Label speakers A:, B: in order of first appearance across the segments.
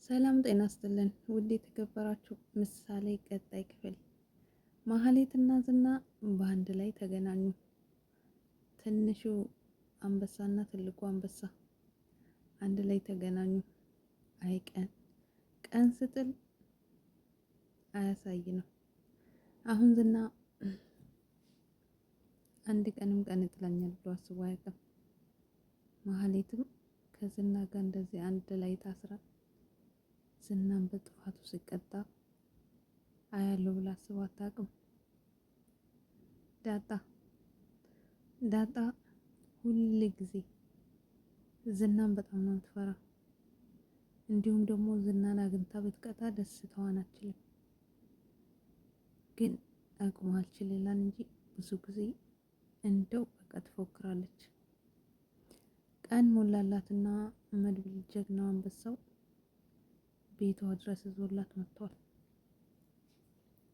A: ሰላም ጤና ይስጥልን ውድ የተከበራችሁ ምሳሌ ቀጣይ ክፍል። ማህሌትና ዝና በአንድ ላይ ተገናኙ። ትንሹ አንበሳና ትልቁ አንበሳ አንድ ላይ ተገናኙ። አይ ቀን ስጥል አያሳይ ነው። አሁን ዝና አንድ ቀንም ቀን ይጥለኛል ብሎ አስቦ አያውቅም። ማህሌትም ከዝና ጋር እንደዚህ አንድ ላይ ታስራ ዝናን በጥፋቱ ሲቀጣ አያለው ብላ አስባ አታውቅም። ዳጣ ሁል ጊዜ ዝናን በጣም ነው የምትፈራ። እንዲሁም ደግሞ ዝናን አግኝታ ብትቀጣ ደስታዋን አትችልም። ግን አቅሟ አልችልላን እንጂ ብዙ ጊዜ እንደው በቃ ትፎክራለች። ቀን ሞላላትና መድብል ጀግናው አንበሳው ቤቷ ድረስ ይዞላት መጥቷል።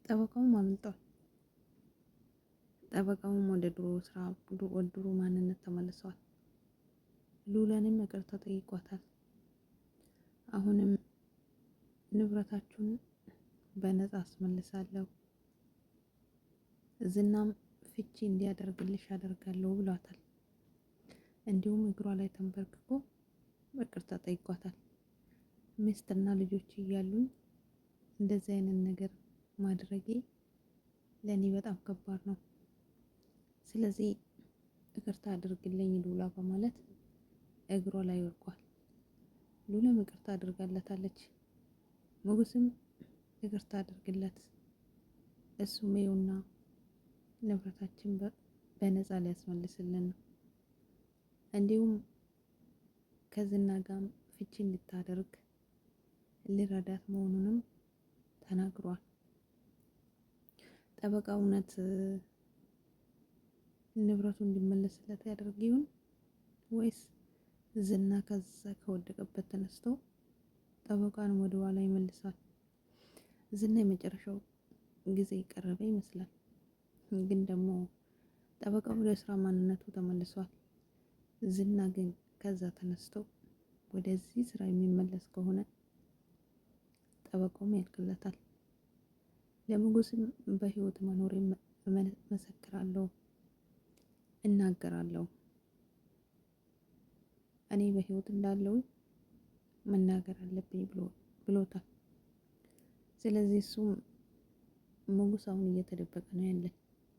A: ጠበቃውም አምልጧል። ጠበቃውም ወደ ድሮ ማንነት ተመልሷል። ሉላንም ይቅርታ ጠይቋታል። አሁንም ንብረታችሁን በነፃ አስመልሳለሁ፣ ዝናም ፍቺ እንዲያደርግልሽ አደርጋለሁ ብሏታል። እንዲሁም እግሯ ላይ ተንበርክኮ ይቅርታ ጠይቋታል። ሚስትና ልጆች እያሉኝ እንደዚህ አይነት ነገር ማድረጌ ለኔ በጣም ከባድ ነው። ስለዚህ ይቅርታ አድርግልኝ ሉላ በማለት እግሯ ላይ ወርቋል። ሉላም ይቅርታ አድርጋለታለች። ሞገስም ይቅርታ አድርግለት፣ እሱም ይኸውና ንብረታችን በነፃ ሊያስመልስልን ነው፣ እንዲሁም ከዝና ጋር ፍቺ እንድታደርግ ሊረዳት መሆኑንም ተናግሯል። ጠበቃ እውነት ንብረቱ እንዲመለስለት ያደርግ ይሆን ወይስ ዝና ከዛ ከወደቀበት ተነስቶ ጠበቃን ወደ ኋላ ይመልሳል? ዝና የመጨረሻው ጊዜ የቀረበ ይመስላል። ግን ደግሞ ጠበቃው ወደ ስራ ማንነቱ ተመልሷል። ዝና ግን ከዛ ተነስቶ ወደዚህ ስራ የሚመለስ ከሆነ ጠበቃውም ያልቅለታል። ለሞገስም በህይወት መኖር መሰክራለሁ፣ እናገራለሁ፣ እኔ በህይወት እንዳለው መናገር አለብኝ ብሎታል። ስለዚህ እሱም ሞገስ አሁን እየተደበቀ ነው ያለ፣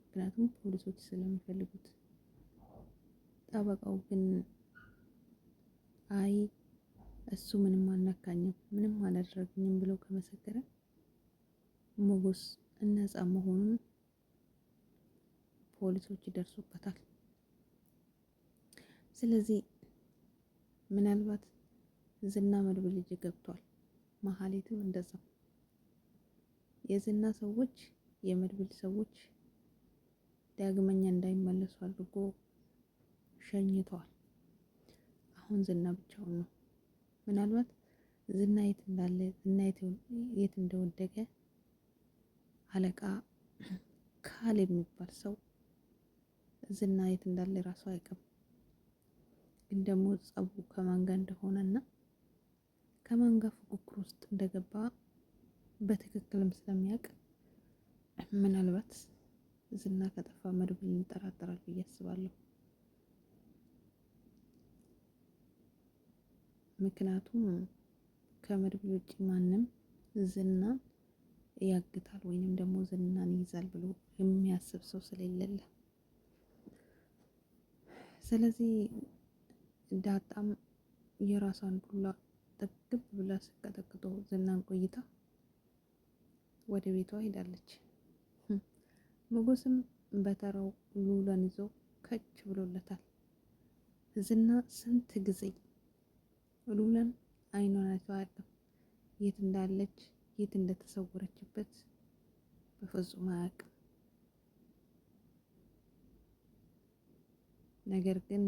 A: ምክንያቱም ፖሊሶች ስለሚፈልጉት። ጠበቃው ግን አይ እሱ ምንም አልነካኝም ምንም አላደረገኝም ብሎ ከመሰከረ ሞገስ ነፃ መሆኑን ፖሊሶች ይደርሱበታል። ስለዚህ ምናልባት ዝና መድብል ልጅ ገብቷል። ማህሌትም እንደዛው። የዝና ሰዎች የመድብል ሰዎች ዳግመኛ እንዳይመለሱ አድርጎ ሸኝተዋል። አሁን ዝና ብቻውን ነው። ምናልባት ዝና የት እንዳለ ዝና የት እንደወደቀ አለቃ ካሌብ የሚባል ሰው ዝና የት እንዳለ ራሱ አያውቅም። ግን ደግሞ ጸቡ ከማን ጋር እንደሆነና ከማን ጋር ፉክክር ውስጥ እንደገባ በትክክልም ስለሚያውቅ ምናልባት ዝና ከጠፋ መድብል ይጠራጠራል ብዬ አስባለሁ። ምክንያቱም ከመድብል ውጭ ማንም ዝናን ያግታል ወይንም ደግሞ ዝናን ይይዛል ብሎ የሚያስብ ሰው ስለሌለ፣ ስለዚህ ዳጣም የራሷን ዱላ ጥግብ ብላ ስቀጠቅጦ ዝናን ቆይታ ወደ ቤቷ ሄዳለች። ሞገስም በተራው ሉላን ይዞ ከች ብሎለታል። ዝና ስንት ጊዜ ሉላን አይኗን አይቶ አያውቅም። የት እንዳለች የት እንደተሰወረችበት በፍጹም አያውቅም። ነገር ግን